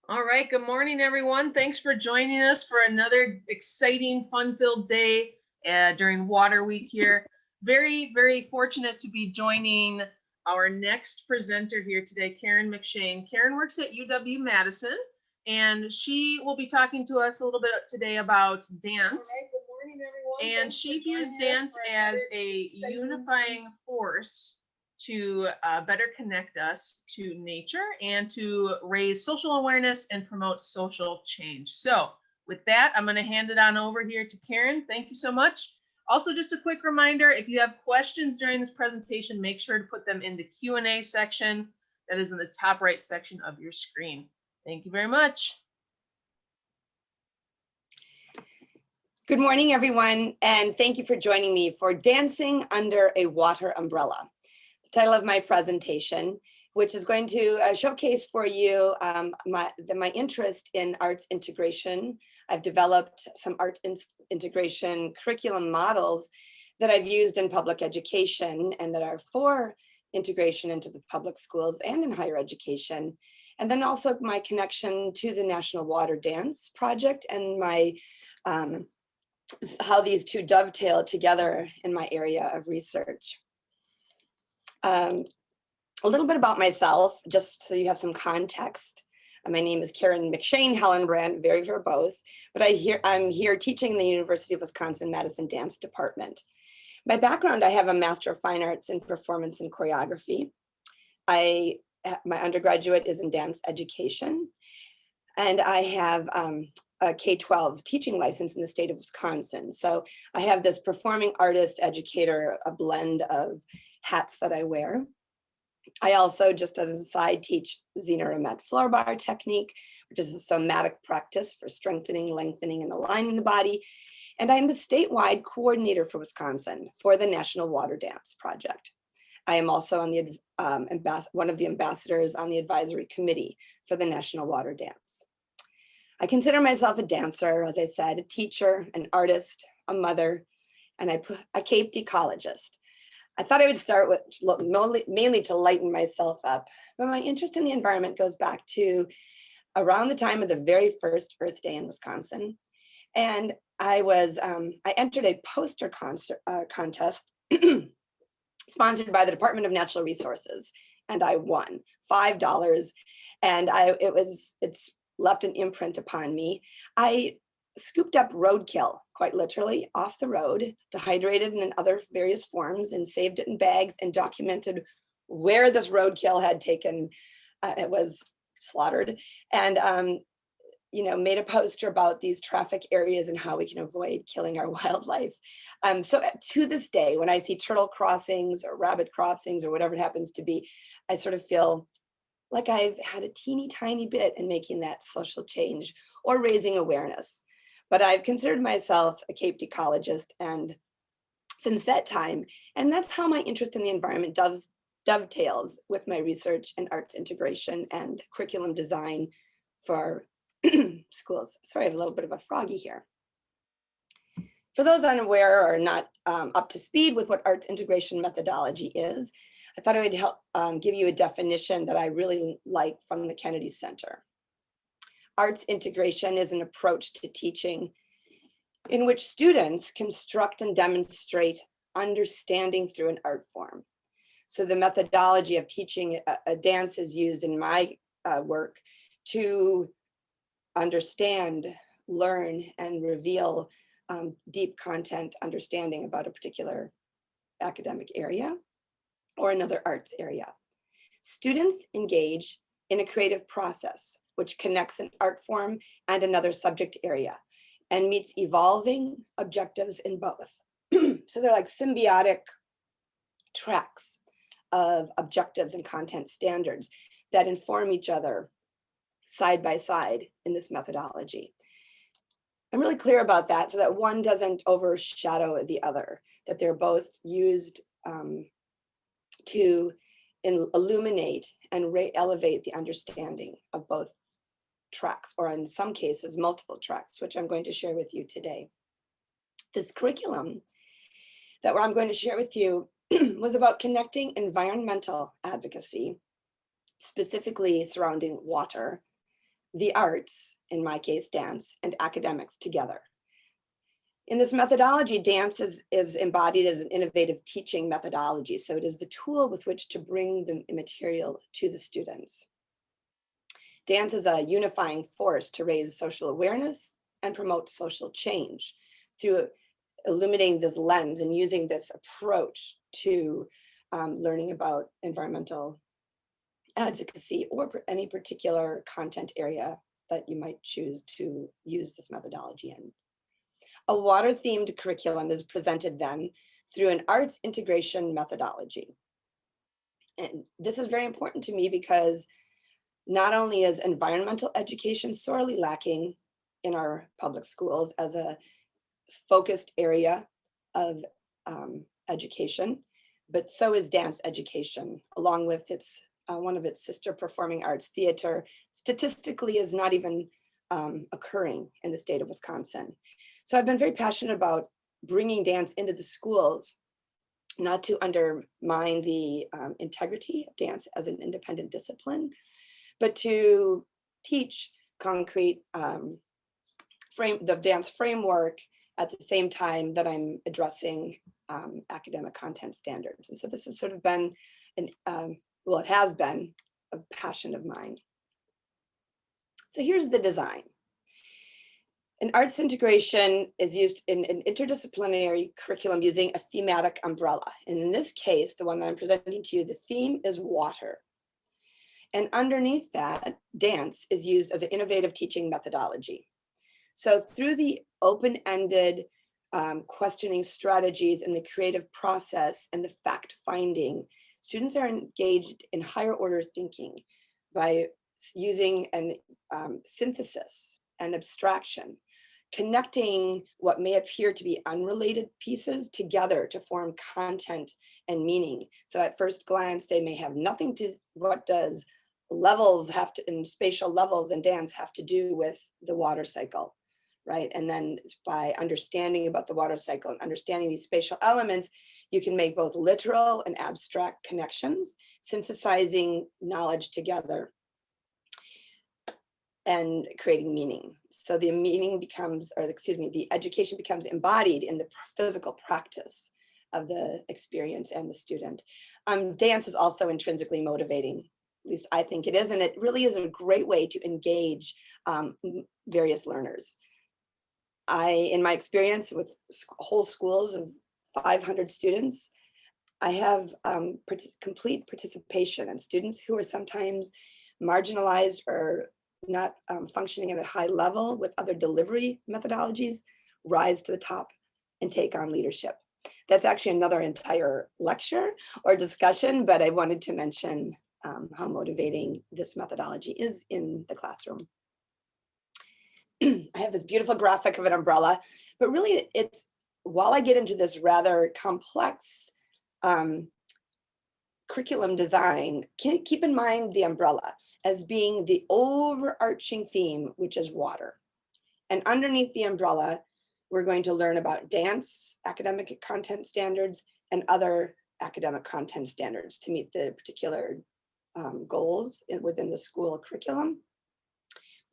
All right, good morning, everyone. Thanks for joining us for another exciting, fun-filled day during Water Week here. Very fortunate to be joining our next presenter here today, Karen McShane. Karen works at UW-Madison, and she will be talking to us a little bit today about dance. All right, good morning, everyone. And she views dance as a unifying force to better connect us to nature and to raise social awareness and promote social change. So with that, I'm going to hand it on over here to Karen. Thank you so much. Also, just a quick reminder, if you have questions during this presentation, make sure to put them in the Q&A section that is in the top right section of your screen. Thank you very much. Good morning, everyone, and thank you for joining me for Dancing Under a Water Umbrella, the title of my presentation, which is going to showcase for you my interest in arts integration. I've developed some art integration curriculum models that I've used in public education and that are for integration into the public schools and in higher education. And then also my connection to the National Water Dance Project and my how these two dovetail together in my area of research. A little bit about myself, just so you have some context. My name is Karen McShane Hellenbrand, very verbose, but I'm here teaching in the University of Wisconsin-Madison Dance Department. My background, I have a Master of Fine Arts in Performance and Choreography. My undergraduate is in dance education, and I have a K-12 teaching license in the state of Wisconsin. So I have this performing artist, educator, a blend of hats that I wear. I also, just as a side, teach Xena floor bar technique, which is a somatic practice for strengthening, lengthening, and aligning the body. And I'm the statewide coordinator for Wisconsin for the National Water Dance Project. I am also on the one of the ambassadors on the advisory committee for the National Water Dance. I consider myself a dancer, as I said, a teacher, an artist, a mother, and a Cape ecologist. I thought I would start with mainly to lighten myself up, but my interest in the environment goes back to around the time of the very first Earth Day in Wisconsin. And I entered a poster contest sponsored by the Department of Natural Resources, and I won $5. And it's left an imprint upon me. I scooped up roadkill, quite literally, off the road, dehydrated and in other various forms, and saved it in bags and documented where this roadkill had taken, it was slaughtered, and made a poster about these traffic areas and how we can avoid killing our wildlife. So to this day, when I see turtle crossings or rabbit crossings or whatever it happens to be, I sort of feel like I've had a teeny tiny bit in making that social change or raising awareness. But I've considered myself a Cape ecologist, and since that time, and that's how my interest in the environment dovetails with my research in arts integration and curriculum design for schools. Sorry, I have a little bit of a froggy here. For those unaware or not up to speed with what arts integration methodology is, I thought I would help give you a definition that I really like from the Kennedy Center. Arts integration is an approach to teaching in which students construct and demonstrate understanding through an art form. So the methodology of teaching a dance is used in my work to understand, learn, and reveal deep content understanding about a particular academic area or another arts area. Students engage in a creative process which connects an art form and another subject area and meets evolving objectives in both. So they're like symbiotic tracks of objectives and content standards that inform each other side by side in this methodology. I'm really clear about that so that one doesn't overshadow the other, that they're both used to illuminate and elevate the understanding of both tracks, or in some cases, multiple tracks, which I'm going to share with you today. This curriculum that I'm going to share with you was about connecting environmental advocacy, specifically surrounding water, the arts, in my case, dance, and academics together. In this methodology, dance is embodied as an innovative teaching methodology. So it is the tool with which to bring the material to the students. Dance is a unifying force to raise social awareness and promote social change through illuminating this lens and using this approach to learning about environmental advocacy or any particular content area that you might choose to use this methodology in. A water-themed curriculum is presented then through an arts integration methodology. And this is very important to me because not only is environmental education sorely lacking in our public schools as a focused area of education, but so is dance education, along with its one of its sister performing arts, theater, statistically is not even occurring in the state of Wisconsin. So I've been very passionate about bringing dance into the schools, not to undermine the integrity of dance as an independent discipline, but to teach concrete the dance framework at the same time that I'm addressing academic content standards. And so this has sort of been, well, it has been a passion of mine. So here's the design. An arts integration is used in an interdisciplinary curriculum using a thematic umbrella. And in this case, the one that I'm presenting to you, the theme is water. And underneath that, dance is used as an innovative teaching methodology. So through the open-ended questioning strategies and the creative process and the fact-finding, students are engaged in higher order thinking by using an synthesis and abstraction, connecting what may appear to be unrelated pieces together to form content and meaning. So at first glance, they may have nothing to, what does levels have to, and spatial levels in dance have to do with the water cycle, right? And then by understanding about the water cycle and understanding these spatial elements, you can make both literal and abstract connections, synthesizing knowledge together and creating meaning. So the meaning becomes, or excuse me, the education becomes embodied in the physical practice of the experience and the student. Dance is also intrinsically motivating, at least I think it is, and it really is a great way to engage various learners. In my experience with whole schools of 500 students, I have complete participation, and students who are sometimes marginalized or not functioning at a high level with other delivery methodologies rise to the top and take on leadership. That's actually another entire lecture or discussion, but I wanted to mention how motivating this methodology is in the classroom. I have this beautiful graphic of an umbrella, but really it's, while I get into this rather complex curriculum design, keep in mind the umbrella as being the overarching theme, which is water. And underneath the umbrella, we're going to learn about dance, academic content standards, and other academic content standards to meet the particular goals within the school curriculum,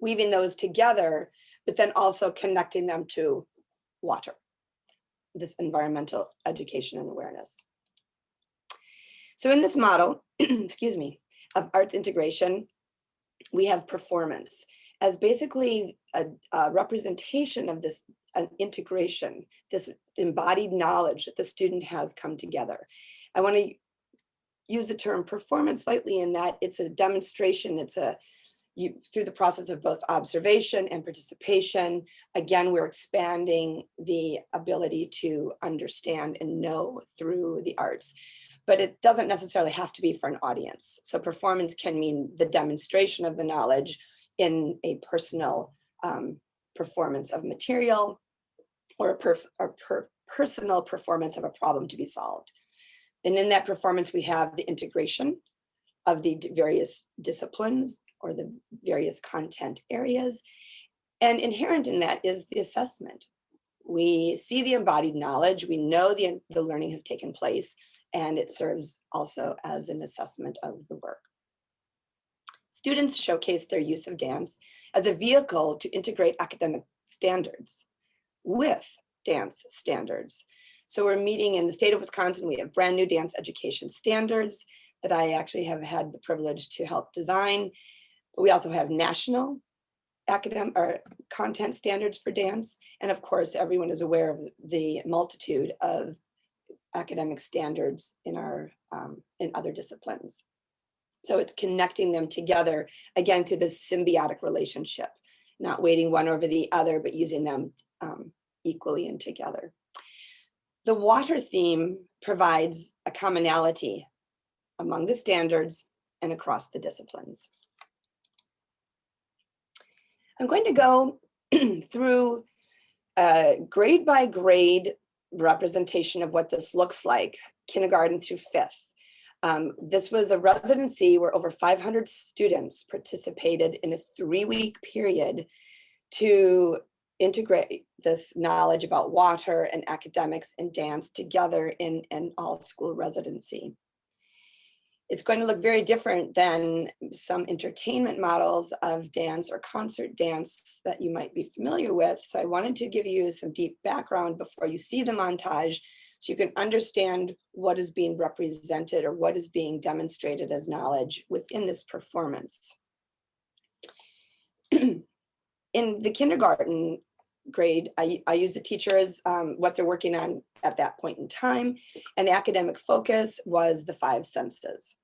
weaving those together, but then also connecting them to water, this environmental education and awareness. So in this model, excuse me, of arts integration, we have performance as basically a representation of this integration, this embodied knowledge that the student has come together. I want to use the term performance lightly in that it's a demonstration, through the process of both observation and participation. Again, we're expanding the ability to understand and know through the arts, but it doesn't necessarily have to be for an audience. So performance can mean the demonstration of the knowledge in a personal performance of material, or a personal performance of a problem to be solved. And in that performance, we have the integration of the various disciplines or the various content areas. And inherent in that is the assessment. We see the embodied knowledge, we know the learning has taken place, and it serves also as an assessment of the work. Students showcased their use of dance as a vehicle to integrate academic standards with dance standards. So we're meeting in the state of Wisconsin. We have brand new dance education standards that I actually have had the privilege to help design. We also have national academic or content standards for dance. And of course, everyone is aware of the multitude of academic standards in our in other disciplines. So it's connecting them together, again, through this symbiotic relationship, not weighting one over the other, but using them equally and together. The water theme provides a commonality among the standards and across the disciplines. I'm going to go through a grade by grade representation of what this looks like, kindergarten through fifth. This was a residency where over 500 students participated in a 3-week period to integrate this knowledge about water and academics and dance together in an all-school residency. It's going to look very different than some entertainment models of dance or concert dance that you might be familiar with. So I wanted to give you some deep background before you see the montage so you can understand what is being represented or what is being demonstrated as knowledge within this performance. In the kindergarten grade, I use the teachers, what they're working on at that point in time, and the academic focus was the 5 senses.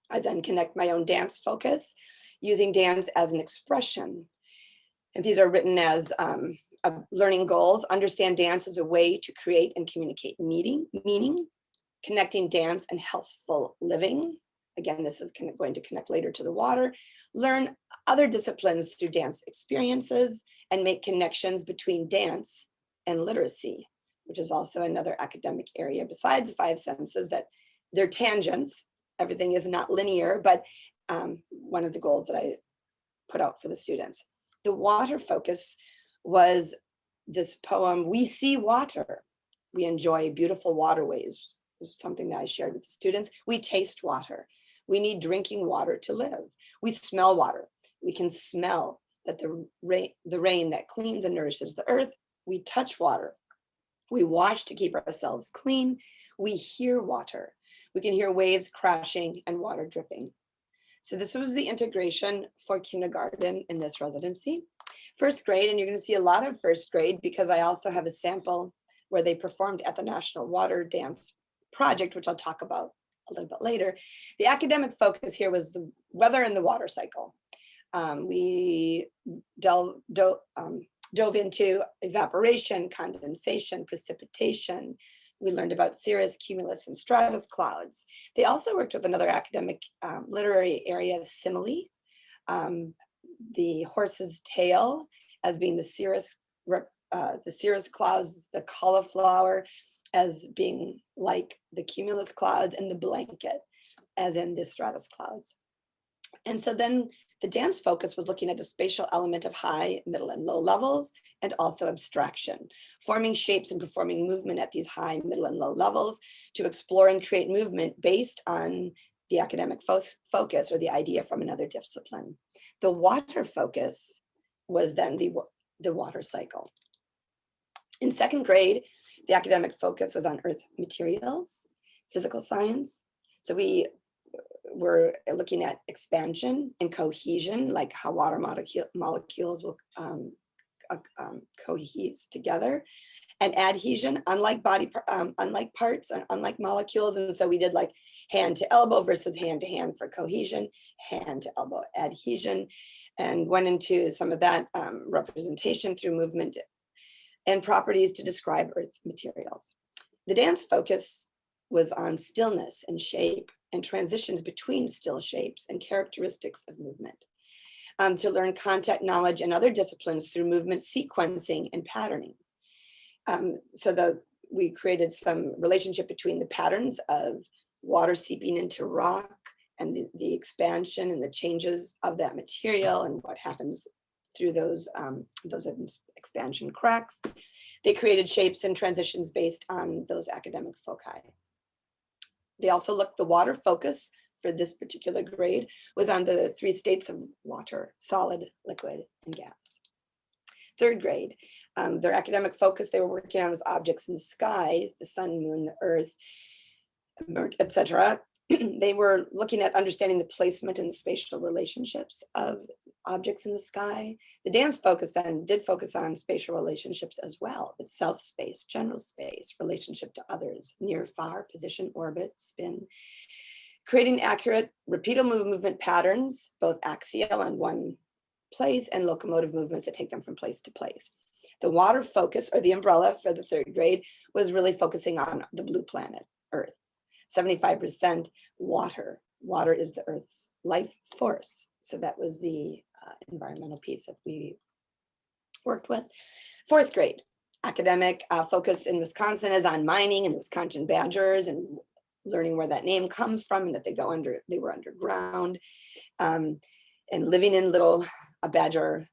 I then connect my own dance focus using dance as an expression. And these are written as learning goals. Understand dance as a way to create and communicate meaning, connecting dance and healthful living. Again, this is going to connect later to the water. Learn other disciplines through dance experiences and make connections between dance and literacy, which is also another academic area besides the 5 senses that they're tangents. Everything is not linear, but one of the goals that I put out for the students. The water focus was this poem, "We See Water. We enjoy beautiful waterways." This is something that I shared with the students. We taste water. We need drinking water to live. We smell water. We can smell that the rain that cleans and nourishes the earth. We touch water. We wash to keep ourselves clean. We hear water. We can hear waves crashing and water dripping. So this was the integration for kindergarten in this residency. First grade, and you're going to see a lot of first grade because I also have a sample where they performed at the National Water Dance Project, which I'll talk about a little bit later. The academic focus here was the weather and the water cycle. We dove into evaporation, condensation, precipitation. We learned about cirrus, cumulus, and stratus clouds. They also worked with another academic literary area of simile, the horse's tail as being the cirrus clouds, the cauliflower as being like the cumulus clouds, and the blanket as in the stratus clouds. And so then the dance focus was looking at a spatial element of high, middle, and low levels, and also abstraction, forming shapes and performing movement at these high, middle, and low levels to explore and create movement based on the academic focus or the idea from another discipline. The water focus was then the water cycle. In second grade, the academic focus was on earth materials, physical science. So we were looking at expansion and cohesion, like how water molecules will cohese together, and adhesion, unlike parts, unlike molecules. And so we did like hand to elbow versus hand to hand for cohesion, hand to elbow adhesion, and went into some of that representation through movement and properties to describe earth materials. The dance focus was on stillness and shape and transitions between still shapes and characteristics of movement. To learn contact knowledge and other disciplines through movement sequencing and patterning. We created some relationship between the patterns of water seeping into rock and the expansion and the changes of that material and what happens through those expansion cracks. They created shapes and transitions based on those academic foci. They also looked the water focus for this particular grade was on the 3 states of water: solid, liquid, and gas. Third grade, their academic focus they were working on was objects in the sky, the sun, moon, the earth, etc. They were looking at understanding the placement and the spatial relationships of objects in the sky. The dance focus then did focus on spatial relationships as well, with self-space, general space, relationship to others, near, far, position, orbit, spin, creating accurate, repeatable movement patterns, both axial on one place and locomotive movements that take them from place to place. The water focus, or the umbrella for the third grade, was really focusing on the blue planet, Earth. 75% water. Water is the Earth's life force. So that was the environmental piece that we worked with. Fourth grade, academic focus in Wisconsin is on mining and Wisconsin badgers and learning where that name comes from and that they were underground and living in little badger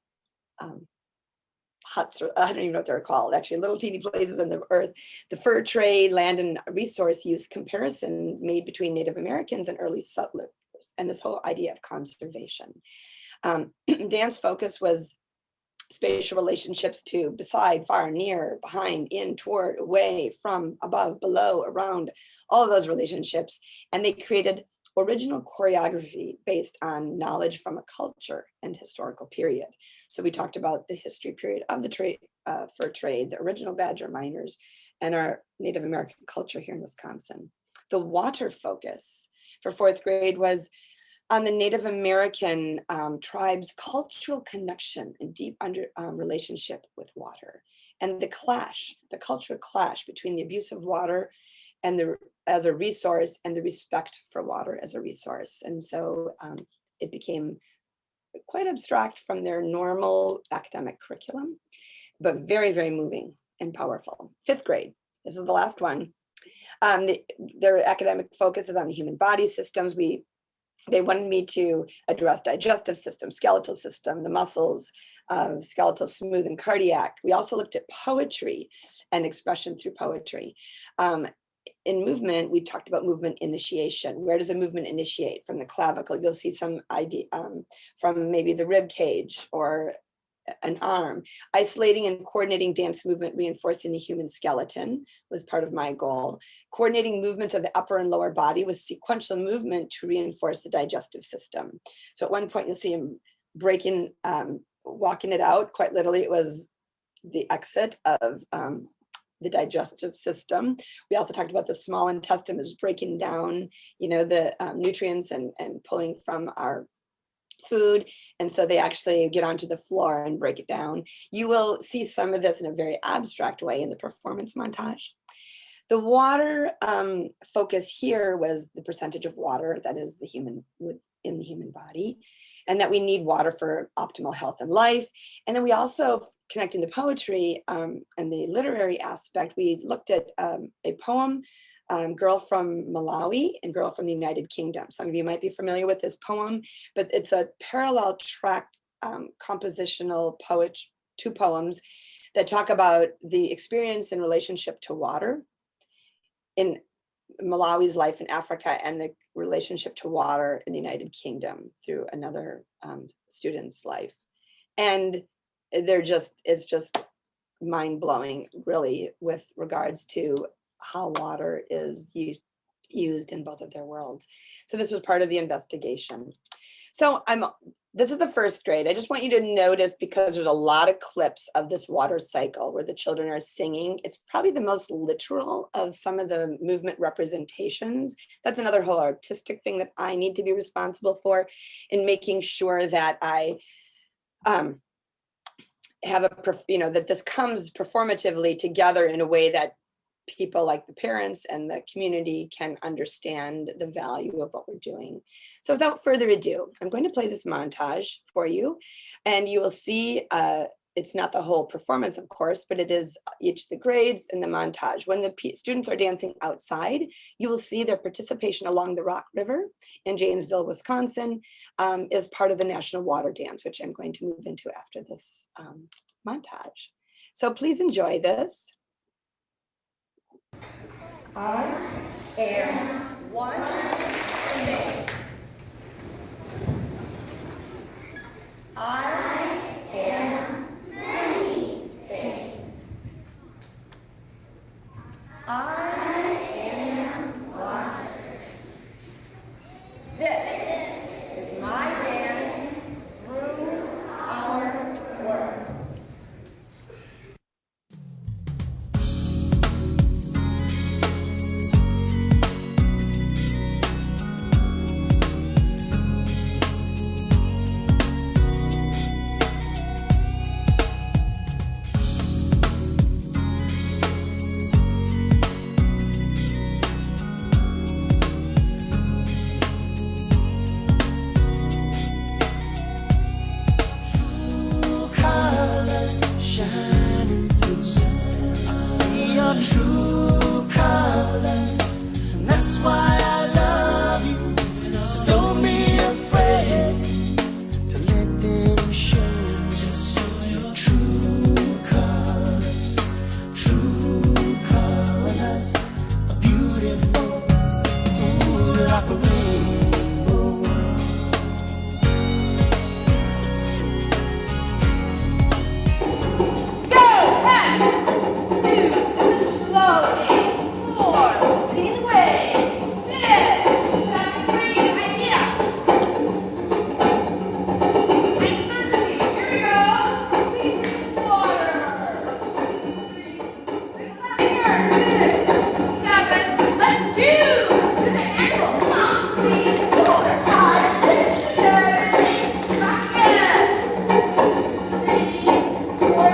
huts, or I don't even know what they're called, actually little teeny places in the earth. The fur trade, land and resource use comparison made between Native Americans and early settlers, and this whole idea of conservation. Dance focus was spatial relationships to beside, far, near, behind, in, toward, away, from, above, below, around, all of those relationships. And they created original choreography based on knowledge from a culture and historical period. So we talked about the history period of the fur trade, the original badger miners, and our Native American culture here in Wisconsin. The water focus for fourth grade was on the Native American tribes' cultural connection and deep relationship with water, and the cultural clash between the abuse of water and as a resource and the respect for water as a resource. And so it became quite abstract from their normal academic curriculum, but very, very moving and powerful. Fifth grade, this is the last one. Their academic focus is on the human body systems. They wanted me to address digestive system, skeletal system, the muscles, skeletal, smooth, and cardiac. We also looked at poetry and expression through poetry. In movement, we talked about movement initiation. Where does a movement initiate? From the clavicle. You'll see some idea from maybe the rib cage or an arm. Isolating and coordinating dance movement, reinforcing the human skeleton was part of my goal. Coordinating movements of the upper and lower body with sequential movement to reinforce the digestive system. So at one point you'll see him breaking, walking it out. Quite literally, it was the exit of the digestive system. We also talked about the small intestine is breaking down, the nutrients and pulling from our food. And so they actually get onto the floor and break it down. You will see some of this in a very abstract way in the performance montage. The water focus here was the percentage of water that is within the human body, and that we need water for optimal health and life. And then we also, connecting the poetry and the literary aspect, we looked at a poem, Girl from Malawi and Girl from the United Kingdom. Some of you might be familiar with this poem, but it's a parallel track compositional two poems that talk about the experience in relationship to water in Malawi's life in Africa and the relationship to water in the United Kingdom through another student's life. And it's just mind-blowing, really, with regards to how water is used in both of their worlds. So this was part of the investigation. So this is the first grade. I just want you to notice, because there's a lot of clips of this water cycle where the children are singing. It's probably the most literal of some of the movement representations. That's another whole artistic thing that I need to be responsible for, in making sure that I have that this comes performatively together in a way that people like the parents and the community can understand the value of what we're doing. So without further ado, I'm going to play this montage for you, and you will see it's not the whole performance, of course, but it is each of the grades in the montage. When the students are dancing outside, you will see their participation along the Rock River in Janesville, Wisconsin, is part of the National Water Dance, which I'm going to move into after this montage. So please enjoy this. I am water. I am many things. I am water. This is my dance through our work. True colors, and that's why I love you. So don't be afraid to let them shine. Just show your true colors. True colors are beautiful, ooh, like a rainbow. Go! Back! Slowly. 4. Lead the way. 6. 7, 3. Idea. And thirdly, here we go. We drink water. 3. Here. 6. 7. Let's do. To the ankle. Come on. 3, 4, 5, 6, 7, 8. Rock it. 3, 4.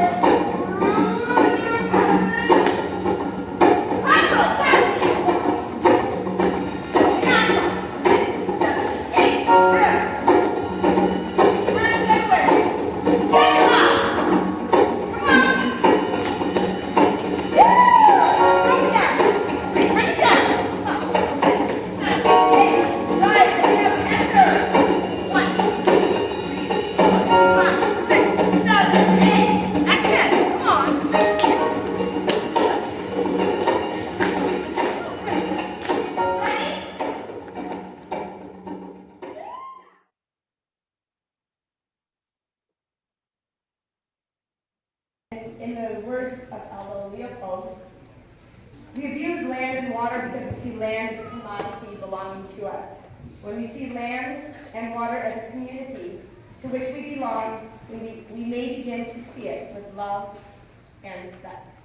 In the words of Aldo Leopold, we abuse land and water because we see land as a commodity belonging to us. When we see land and water as a community to which we belong, we may begin to see it with love and respect.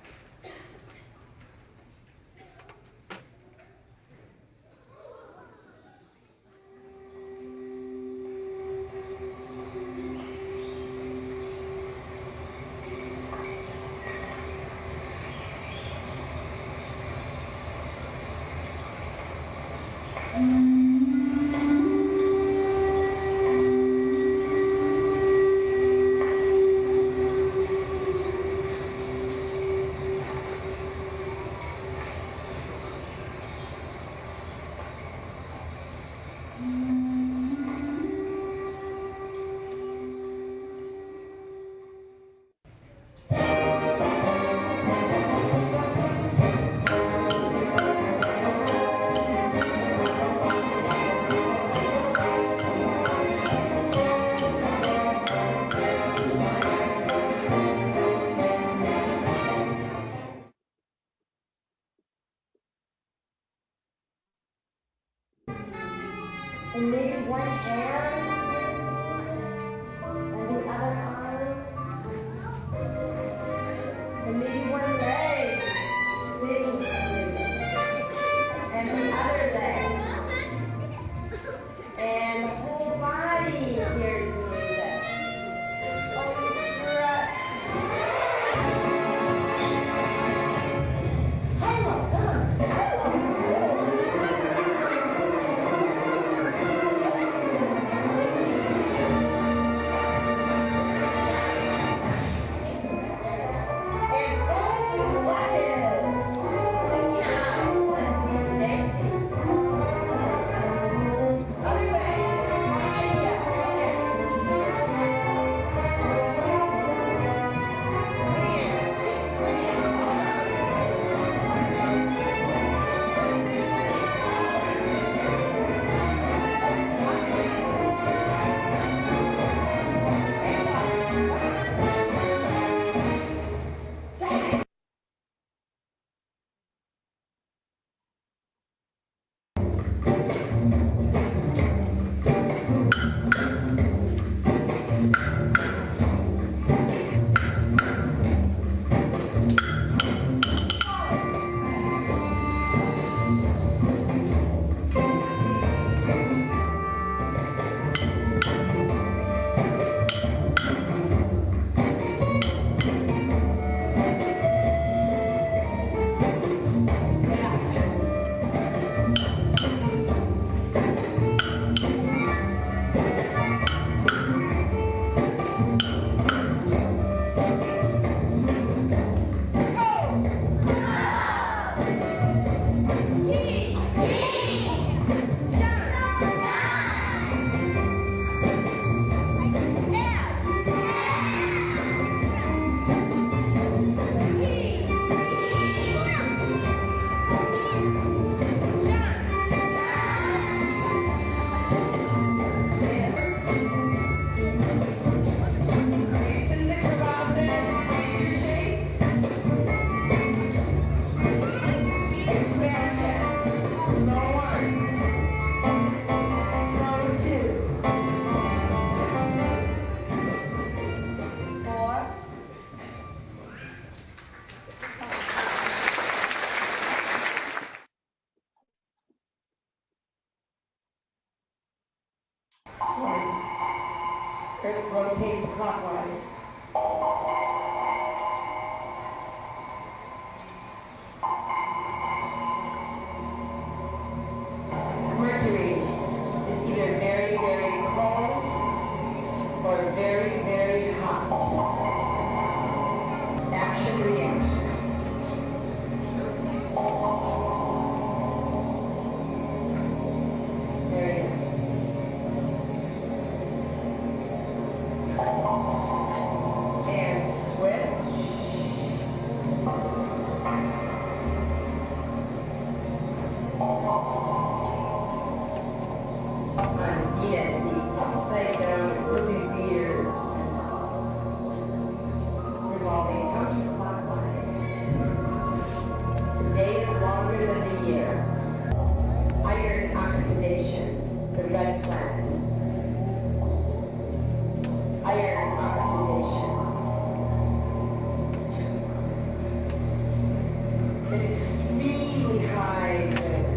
And maybe one hair and the other arm, and maybe one leg sings and the other leg, and the whole body hears music. Oh, you stretch. Hello, come on, hello. word of the year. Iron oxidation, the red plant. Iron oxidation. An extremely high valence.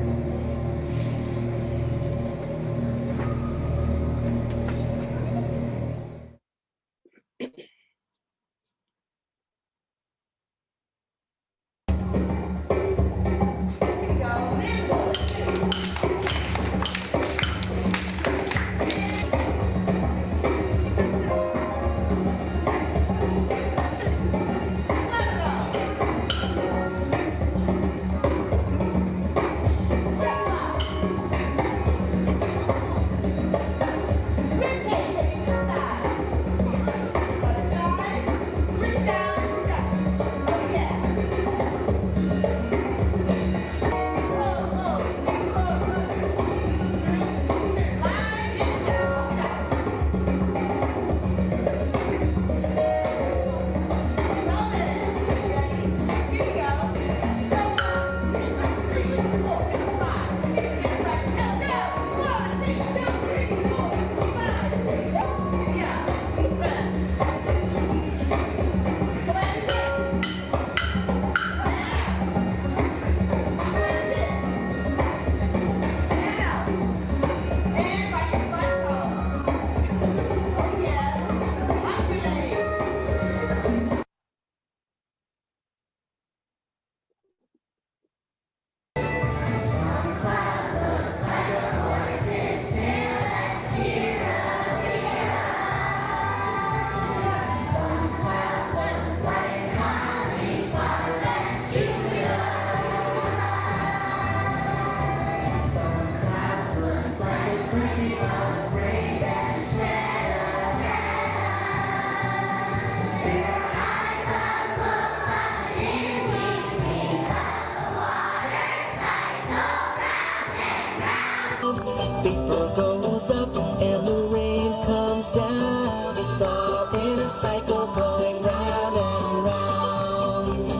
Vapor goes up and the rain comes down. It's all in a cycle going round and round.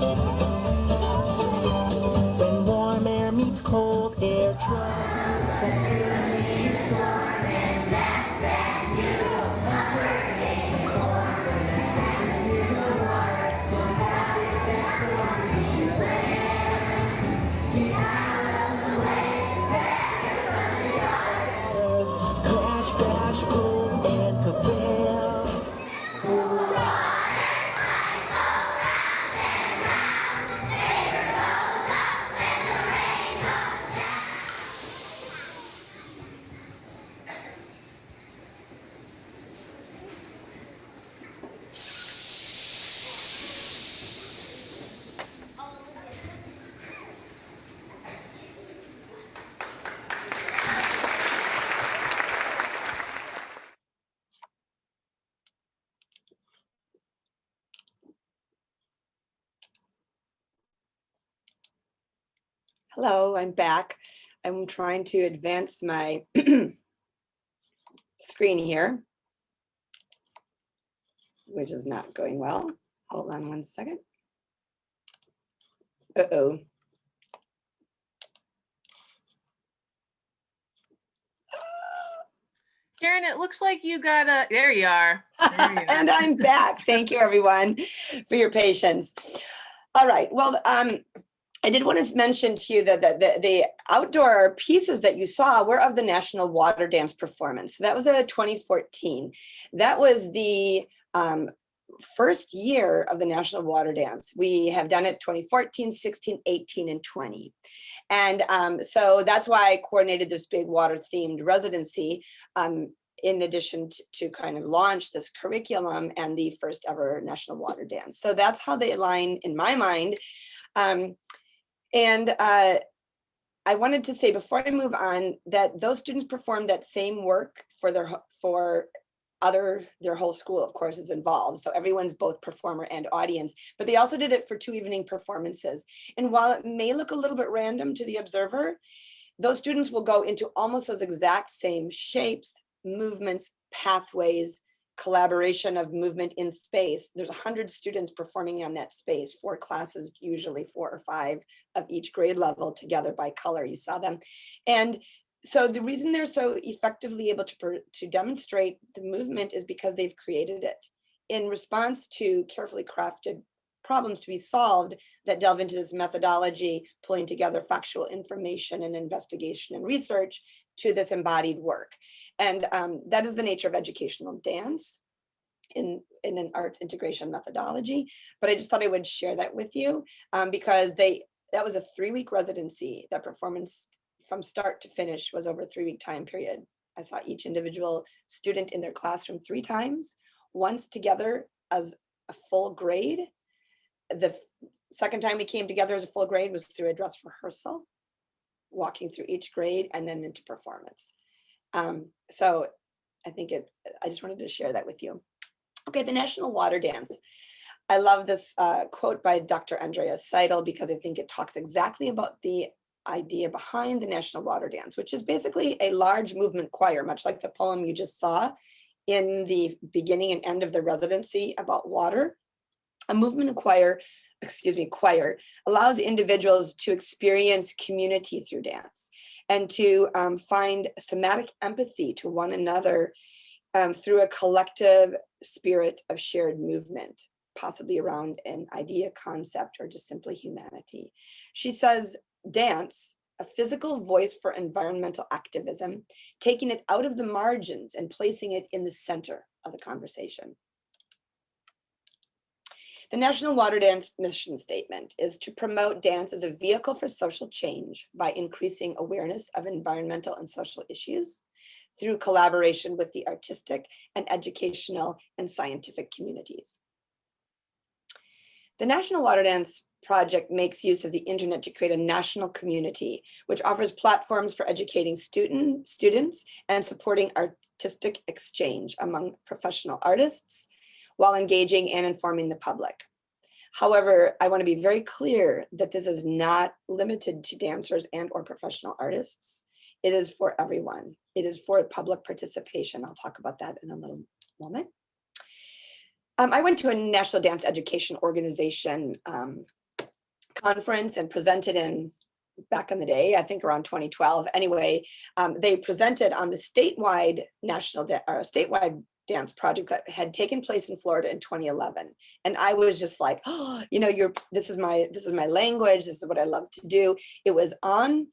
When warm air meets cold air, troubles the enemy storm and less than you. Upwarding forward and through the water. Don't have it, that's the one we should swim. Keep out of the way. Crash, crash, boom, and kabam. Hello, I'm back. I'm trying to advance my screen here, which is not going well. Hold on one second. Uh-oh. Karen, it looks like you got a, there you are. There you are. And I'm back. Thank you, everyone, for your patience. All right. Well, I did want to mention to you that the outdoor pieces that you saw were of the National Water Dance performance. That was a 2014. That was the first year of the National Water Dance. We have done it 2014, 16, 18, and 20. And so that's why I coordinated this big water themed residency in addition to kind of launch this curriculum and the first ever National Water Dance. So that's how they align in my mind. I wanted to say before I move on that those students performed that same work for their whole school, of course, is involved. So everyone's both performer and audience, but they also did it for 2 evening performances. And while it may look a little bit random to the observer, those students will go into almost those exact same shapes, movements, pathways, collaboration of movement in space. There's 100 students performing on that space, 4 classes, usually 4 or 5 of each grade level together by color. You saw them. And so the reason they're so effectively able to demonstrate the movement is because they've created it in response to carefully crafted problems to be solved that delve into this methodology, pulling together factual information and investigation and research to this embodied work. And that is the nature of educational dance in an arts integration methodology. But I just thought I would share that with you because that was a 3-week residency. That performance from start to finish was over a 3-week time period. I saw each individual student in their classroom 3 times, once together as a full grade. The second time we came together as a full grade was through a dress rehearsal, walking through each grade and then into performance. So I think I just wanted to share that with you. Okay, the National Water Dance. I love this quote by Dr. Andrea Seidel because I think it talks exactly about the idea behind the National Water Dance, which is basically a large movement choir, much like the poem you just saw in the beginning and end of the residency about water. A movement choir allows individuals to experience community through dance and to find somatic empathy to one another through a collective spirit of shared movement, possibly around an idea, concept, or just simply humanity. She says, dance, a physical voice for environmental activism, taking it out of the margins and placing it in the center of the conversation. The National Water Dance mission statement is to promote dance as a vehicle for social change by increasing awareness of environmental and social issues through collaboration with the artistic and educational and scientific communities. The National Water Dance Project makes use of the internet to create a national community, which offers platforms for educating students and supporting artistic exchange among professional artists, while engaging and informing the public. However, I want to be very clear that this is not limited to dancers and or professional artists. It is for everyone. It is for public participation. I'll talk about that in a little moment. I went to a National Dance Education Organization conference and presented back in the day, I think around 2012. Anyway, they presented on the statewide dance project that had taken place in Florida in 2011. And I was just like, oh, this is my language. This is what I love to do. It was on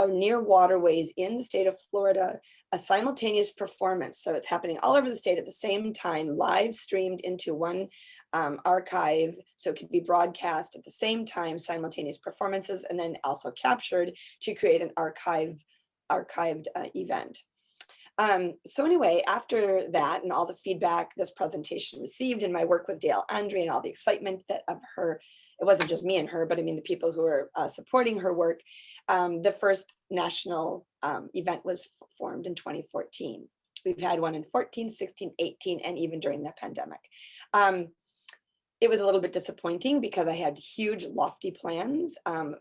near waterways in the state of Florida, a simultaneous performance. So it's happening all over the state at the same time, live streamed into one archive. So it could be broadcast at the same time, simultaneous performances, and then also captured to create an archived event. So anyway, after that and all the feedback this presentation received and my work with Dale Andre and all the excitement of her, it wasn't just me and her, but I mean the people who are supporting her work, the first national event was formed in 2014. We've had one in 14, 16, 18, and even during the pandemic. It was a little bit disappointing because I had huge lofty plans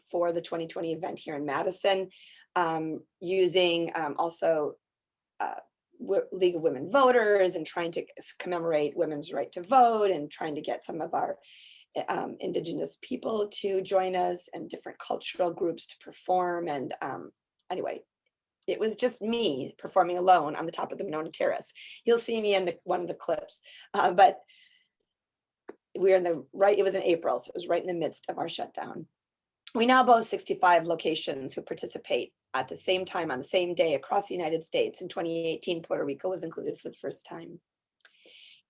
for the 2020 event here in Madison, using also League of Women Voters and trying to commemorate women's right to vote and trying to get some of our Indigenous people to join us and different cultural groups to perform. And anyway, it was just me performing alone on the top of the Monona Terrace. You'll see me in one of the clips, but we're it was in April, so it was right in the midst of our shutdown. We now boast 65 locations who participate at the same time on the same day across the United States. In 2018, Puerto Rico was included for the first time.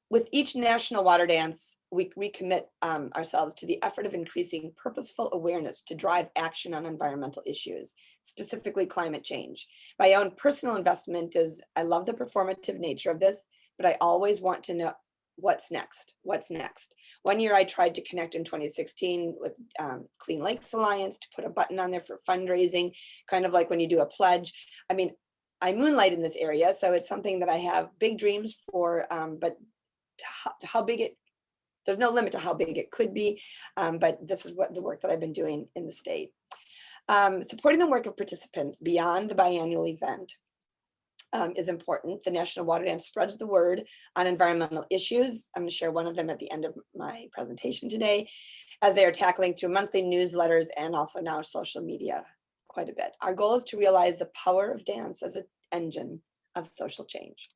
With each National Water Dance, we recommit ourselves to the effort of increasing purposeful awareness to drive action on environmental issues, specifically climate change. My own personal investment is, I love the performative nature of this, but I always want to know what's next. One year I tried to connect in 2016 with Clean Lakes Alliance to put a button on there for fundraising, kind of like when you do a pledge. I mean, I moonlight in this area, so it's something that I have big dreams for, but how big there's no limit to how big it could be, but this is the work that I've been doing in the state. Supporting the work of participants beyond the biannual event. is important. The National Water Dance spreads the word on environmental issues. I'm going to share one of them at the end of my presentation today, as they are tackling through monthly newsletters and also now social media quite a bit. Our goal is to realize the power of dance as an engine of social change.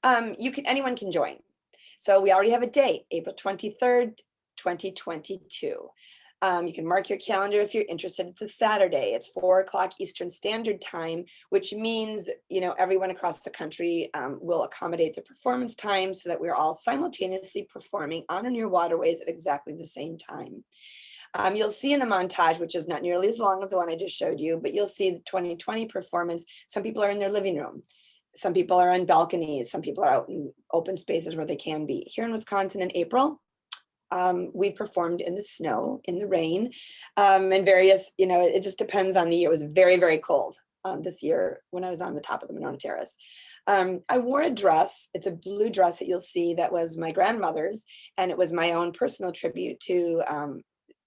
Anyone can join. So we already have a date, April 23rd, 2022. You can mark your calendar if you're interested. It's a Saturday. It's 4 o'clock Eastern Standard Time, which means, you know, everyone across the country will accommodate the performance time so that we're all simultaneously performing on or near waterways at exactly the same time. You'll see in the montage, which is not nearly as long as the one I just showed you, but you'll see the 2020 performance. Some people are in their living room. Some people are on balconies. Some people are out in open spaces where they can be. Here in Wisconsin in April, we performed in the snow, in the rain, and various, you know, it just depends on the year. It was very, very cold this year when I was on the top of the Monona Terrace. I wore a dress. It's a blue dress that you'll see that was my grandmother's, and it was my own personal tribute to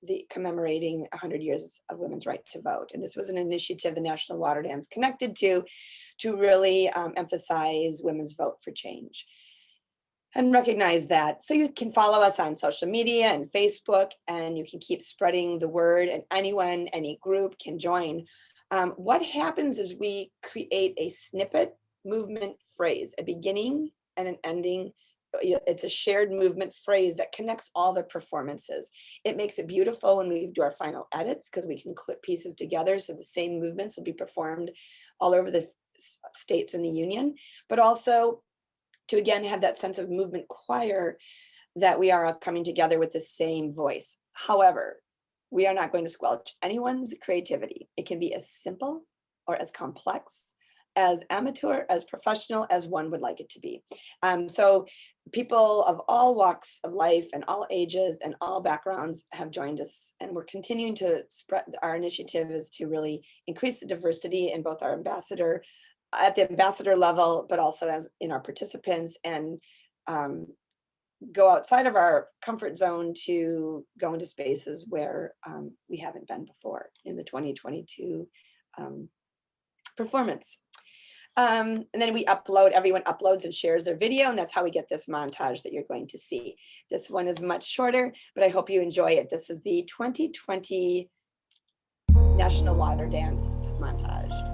the commemorating 100 years of women's right to vote. And this was an initiative the National Water Dance connected to really emphasize women's vote for change and recognize that. So you can follow us on social media and Facebook, and you can keep spreading the word, and anyone, any group can join. What happens is we create a snippet movement phrase, a beginning and an ending. It's a shared movement phrase that connects all the performances. It makes it beautiful when we do our final edits because we can clip pieces together so the same movements will be performed all over the states in the union, but also to again have that sense of movement choir that we are coming together with the same voice. However, we are not going to squelch anyone's creativity. It can be as simple or as complex, as amateur, as professional as one would like it to be. So people of all walks of life and all ages and all backgrounds have joined us, and we're continuing to spread. Our initiative is to really increase the diversity in both our ambassador, at the ambassador level, but also as in our participants, and go outside of our comfort zone to go into spaces where we haven't been before in the 2022 performance. And then we upload, everyone uploads and shares their video, and that's how we get this montage that you're going to see. This one is much shorter, but I hope you enjoy it. This is the 2020 National Water Dance montage.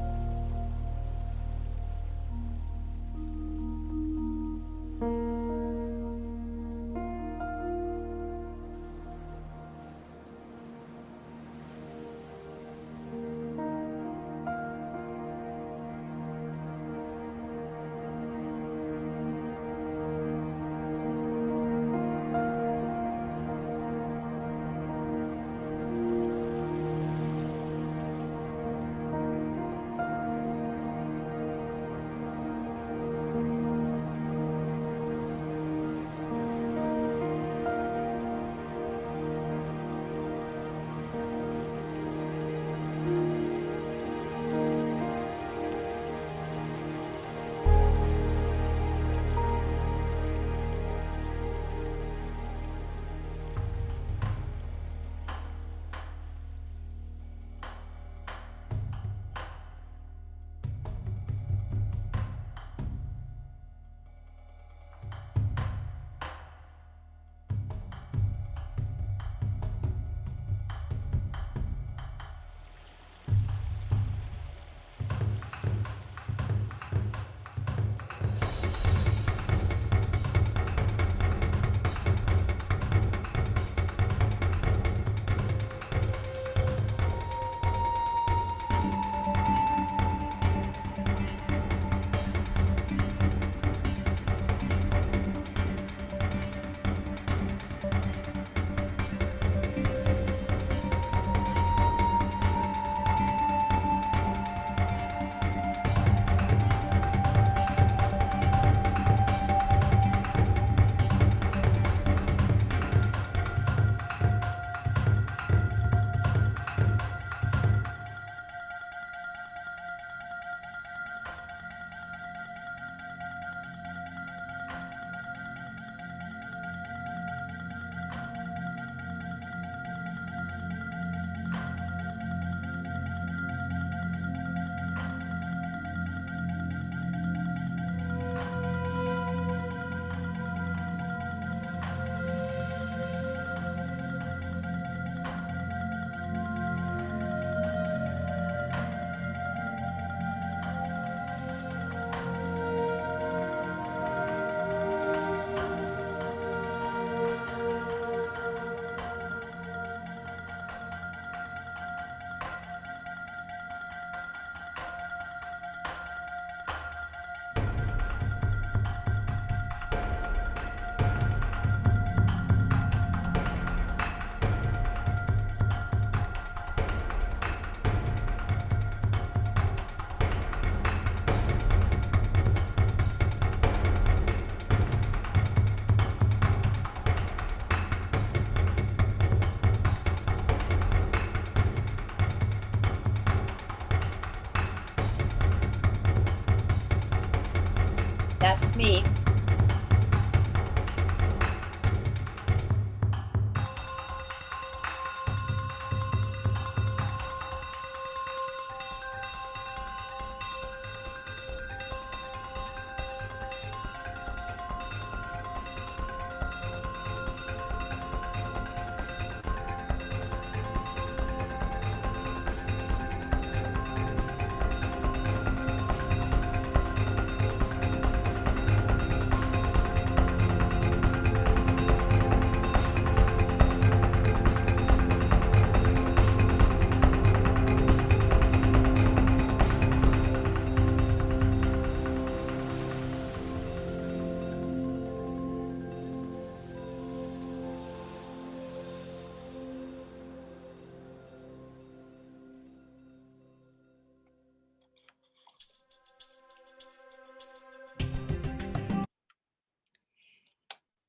That's me.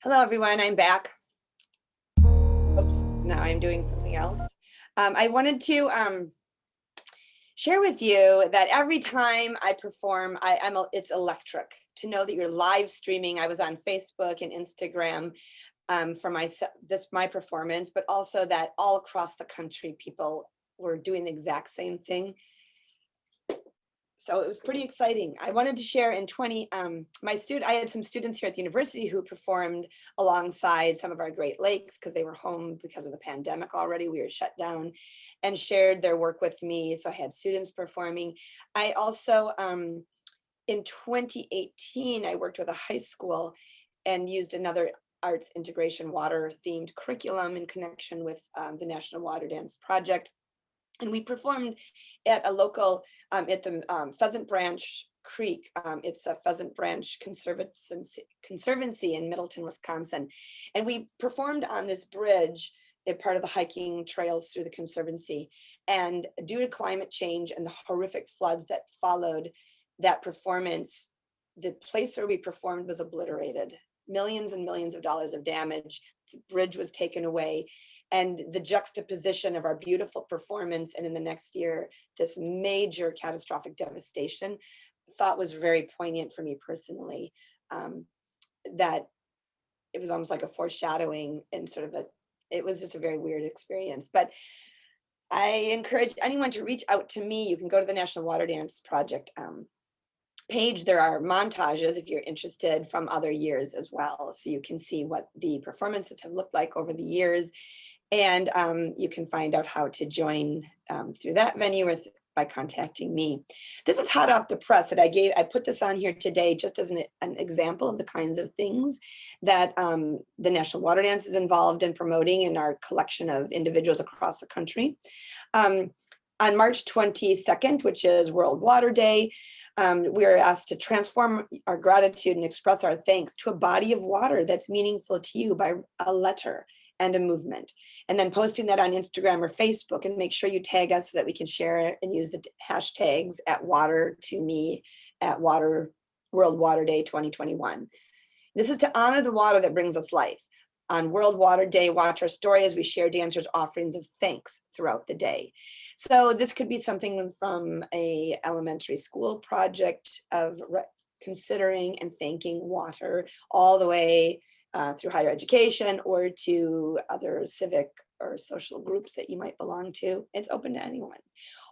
Hello, everyone. I'm back. Oops, now I'm doing something else. I wanted to share with you that every time I perform, it's electric to know that you're live streaming. I was on Facebook and Instagram for my performance, but also that all across the country, people were doing the exact same thing. So it was pretty exciting. I wanted to share in I had some students here at the university who performed alongside some of our Great Lakes because they were home because of the pandemic already. We were shut down, and shared their work with me. So I had students performing. I also, in 2018, I worked with a high school and used another arts integration water themed curriculum in connection with the National Water Dance Project. And we performed at a local, at the Pheasant Branch Creek. It's a Pheasant Branch Conservancy in Middleton, Wisconsin. And we performed on this bridge, part of the hiking trails through the Conservancy. And due to climate change and the horrific floods that followed that performance, the place where we performed was obliterated. Millions and millions of dollars of damage. The bridge was taken away. And the juxtaposition of our beautiful performance and in the next year, this major catastrophic devastation, I thought was very poignant for me personally, that it was almost like a foreshadowing and it was just a very weird experience. But I encourage anyone to reach out to me. You can go to the National Water Dance Project page. There are montages, if you're interested, from other years as well. So you can see what the performances have looked like over the years. And you can find out how to join through that venue or by contacting me. This is hot off the press that I put this on here today just as an example of the kinds of things that the National Water Dance is involved in promoting in our collection of individuals across the country. On March 22nd, which is World Water Day, we are asked to transform our gratitude and express our thanks to a body of water that's meaningful to you by a letter and a movement, and then posting that on Instagram or Facebook, and make sure you tag us so that we can share it and use the hashtags at water to me at World Water Day 2021. This is to honor the water that brings us life. On World Water Day, watch our story as we share dancers' offerings of thanks throughout the day. So this could be something from a elementary school project of considering and thanking water, all the way through higher education or to other civic or social groups that you might belong to. It's open to anyone.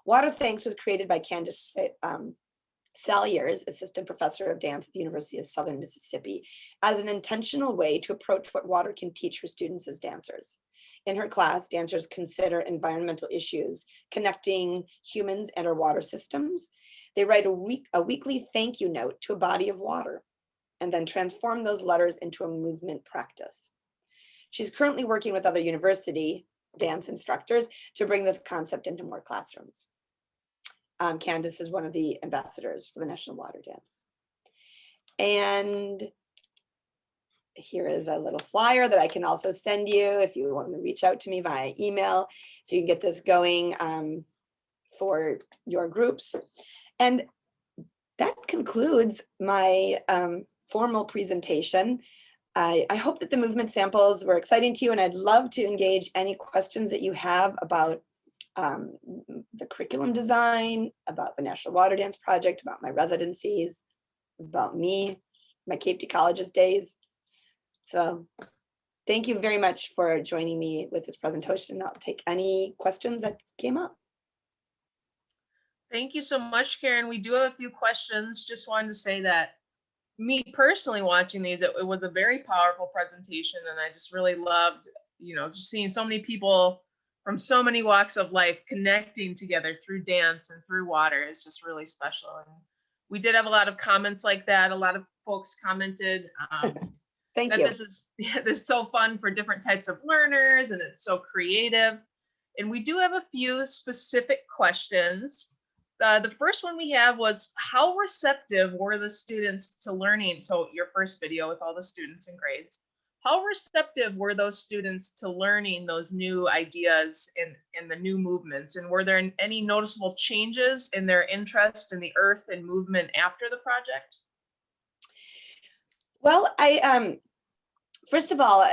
Water Thanks was created by Candace Salyers, assistant professor of dance at the University of Southern Mississippi, as an intentional way to approach what water can teach her students as dancers. In her class, dancers consider environmental issues, connecting humans and our water systems. They write a weekly thank you note to a body of water, and then transform those letters into a movement practice. She's currently working with other university dance instructors to bring this concept into more classrooms. Candace is one of the ambassadors for the National Water Dance. And here is a little flyer that I can also send you if you want to reach out to me via email, so you can get this going for your groups. And that concludes my formal presentation. I hope that the movement samples were exciting to you, and I'd love to engage any questions that you have about the curriculum design, about the National Water Dance Project, about my residencies, about me. my Cape Ecologist days. So thank you very much for joining me with this presentation. I'll take any questions that came up. Thank you so much, Karen. We do have a few questions. Just wanted to say that me personally watching these, it was a very powerful presentation, and I just really loved, just seeing so many people from so many walks of life connecting together through dance and through water is just really special. And we did have a lot of comments like that. A lot of folks commented Thank that you. this is so fun for different types of learners, and it's so creative. And we do have a few specific questions. The first one we have was, how receptive were the students to learning? So your first video with all the students and grades, how receptive were those students to learning those new ideas and the new movements? And were there any noticeable changes in their interest in the earth and movement after the project? Well, first of all,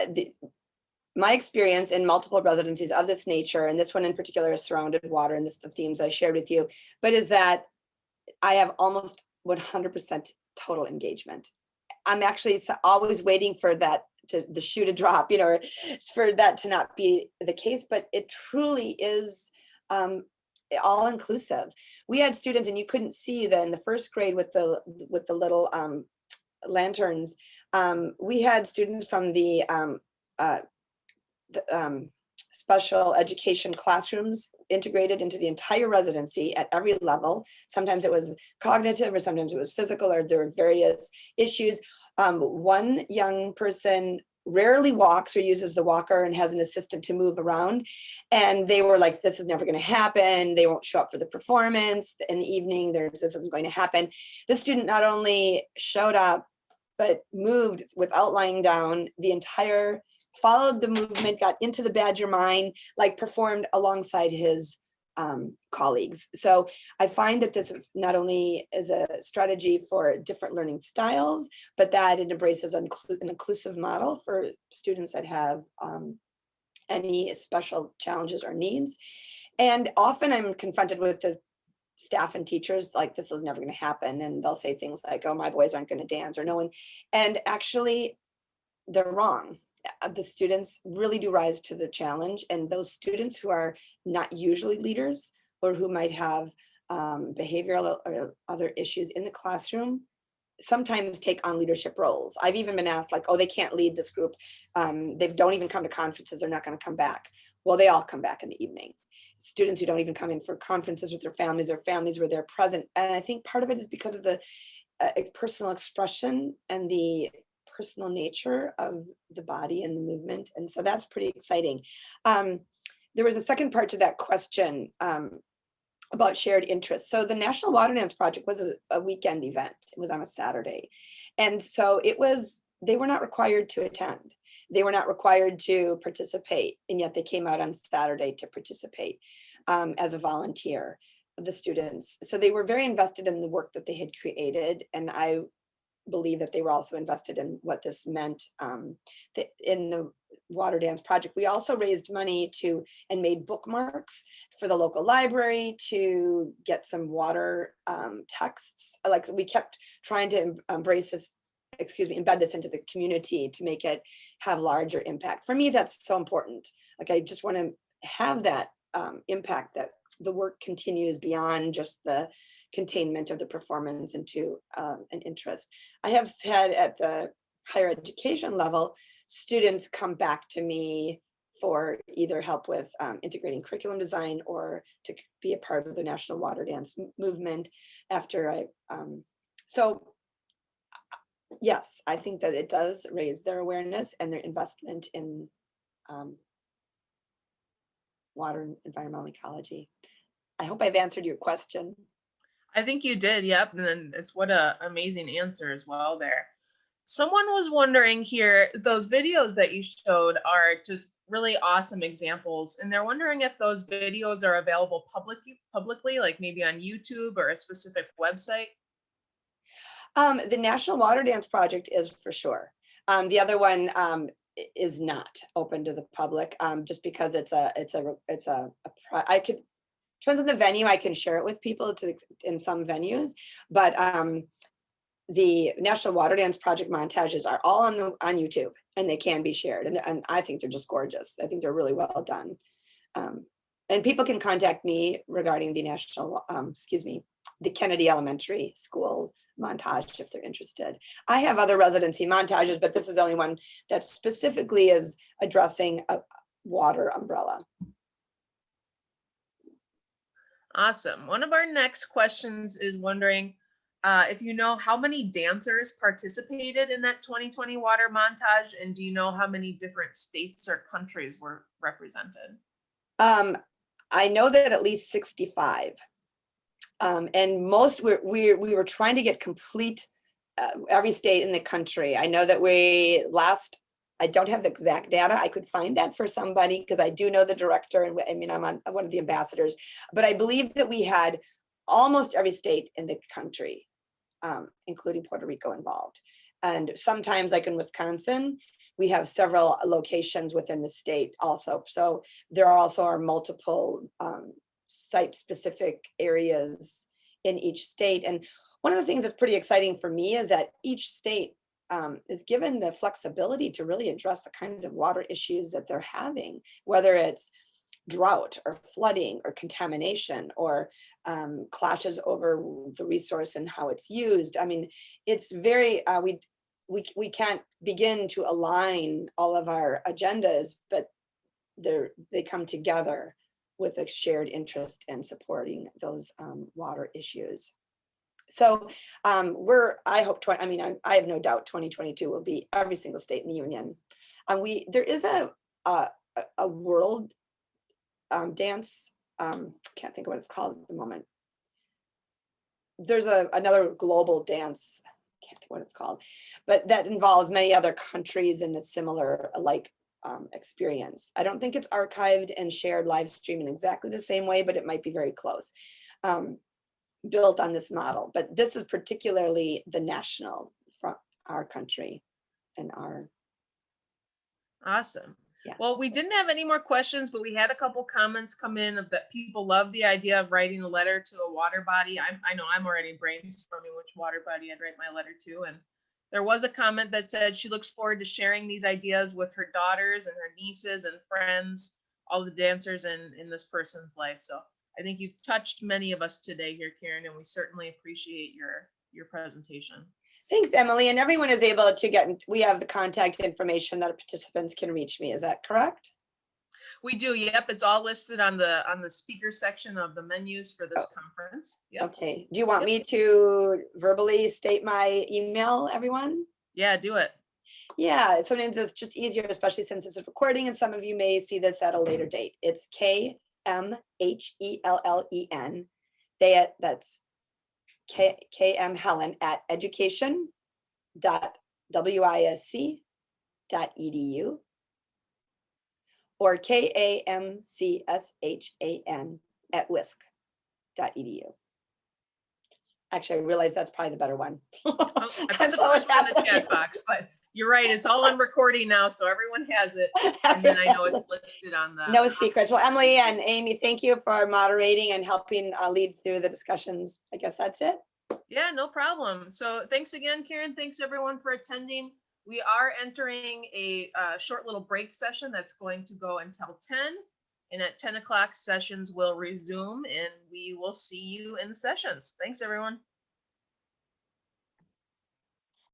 my experience in multiple residencies of this nature, and this one in particular is surrounded water, and this is the themes I shared with you, but is that I have almost 100% total engagement. I'm actually always waiting for that the shoe to drop, for that to not be the case, but it truly is all inclusive. We had students, and you couldn't see that in the first grade with the little lanterns. We had students from the special education classrooms integrated into the entire residency at every level. Sometimes it was cognitive, or sometimes it was physical, or there were various issues. One young person rarely walks or uses the walker and has an assistant to move around. And they were like, this is never going to happen. They won't show up for the performance in the evening. This isn't going to happen. The student not only showed up, but moved without lying down the entire, followed the movement, got into the Badger Mine, like performed alongside his colleagues. So I find that this not only is a strategy for different learning styles, but that it embraces an inclusive model for students that have any special challenges or needs. And often I'm confronted with the staff and teachers like, this is never going to happen. And they'll say things like, oh, my boys aren't going to dance, or no one. And actually, they're wrong. The students really do rise to the challenge, and those students who are not usually leaders, or who might have behavioral or other issues in the classroom, sometimes take on leadership roles. I've even been asked like, oh, they can't lead this group. They don't even come to conferences. They're not going to come back. Well, they all come back in the evening. Students who don't even come in for conferences with their families, or families where they're present. And I think part of it is because of the personal expression and the personal nature of the body and the movement. And so that's pretty exciting. There was a second part to that question about shared interests. So the National Water Dance Project was a weekend event. It was on a Saturday. And so they were not required to attend. They were not required to participate. And yet they came out on Saturday to participate as a volunteer, the students. So they were very invested in the work that they had created. And I believe that they were also invested in what this meant in the Water Dance Project. We also raised money and made bookmarks for the local library to get some water texts. Like, we kept trying to embed this into the community to make it have larger impact. For me, that's so important. Like, I just want to have that impact, that the work continues beyond just the containment of the performance into an interest. I have had at the higher education level, students come back to me for either help with integrating curriculum design, or to be a part of the National Water Dance movement after so yes, I think that it does raise their awareness and their investment in water and environmental ecology. I hope I've answered your question. I think you did, yep. And then it's what a amazing answer as well there. Someone was wondering here, those videos that you showed are just really awesome examples. And they're wondering if those videos are available publicly, like maybe on YouTube or a specific website. The National Water Dance Project is for sure. The other one is not open to the public, just because I could, depends on the venue, I can share it with people in some venues, but the National Water Dance Project montages are all on YouTube, and they can be shared. And I think they're just gorgeous. I think they're really well done. And people can contact me regarding the the Kennedy Elementary School montage if they're interested. I have other residency montages, but this is the only one that specifically is addressing a water umbrella. Awesome. One of our next questions is wondering if you know how many dancers participated in that 2020 water montage, and do you know how many different states or countries were represented? I know that at least 65. And most we were trying to get complete every state in the country. I know that I don't have the exact data. I could find that for somebody because I do know the director, and I mean, I'm one of the ambassadors, but I believe that we had almost every state in the country, including Puerto Rico, involved. And sometimes, like in Wisconsin, we have several locations within the state also. So there also are multiple site-specific areas in each state. And one of the things that's pretty exciting for me is that each state is given the flexibility to really address the kinds of water issues that they're having, whether it's drought or flooding or contamination or clashes over the resource and how it's used. I mean, it's very, we can't begin to align all of our agendas, but they come together with a shared interest in supporting those water issues. So I hope, I have no doubt 2022 will be every single state in the union. There is a world dance, can't think of what it's called at the moment. There's another global dance, can't think what it's called, but that involves many other countries in a similar experience. I don't think it's archived and shared live stream in exactly the same way, but it might be very close. Built on this model, but this is particularly the national from our country and our. Awesome. Yeah. Well, we didn't have any more questions, but we had a couple comments come in that people love the idea of writing a letter to a water body. I know I'm already brainstorming which water body I'd write my letter to. And there was a comment that said she looks forward to sharing these ideas with her daughters and her nieces and friends, all the dancers in this person's life. So I think you've touched many of us today here, Karen, and we certainly appreciate your presentation. Thanks, Emily. And everyone is able to we have the contact information that participants can reach me. Is that correct? We do. Yep. It's all listed on the speaker section of the menus for this conference. Yep. Okay. Do you want me to verbally state my email, everyone? Yeah, do it. Yeah, sometimes it's just easier, especially since it's a recording and some of you may see this at a later date. It's KMHELLEN. That's KM Helen at education.wisc.edu or KAMCSHAN at wisc.edu. Actually, I realize that's probably the better one. I put the first one in the chat box, but you're right. It's all on recording now, so everyone has it. And then I know it's listed on the. No secrets. Well, Emily and Amy, thank you for moderating and helping lead through the discussions. I guess that's it. Yeah, no problem. So thanks again, Karen. Thanks everyone for attending. We are entering a short little break session that's going to go until 10. And at 10 o'clock, sessions will resume and we will see you in the sessions. Thanks, everyone.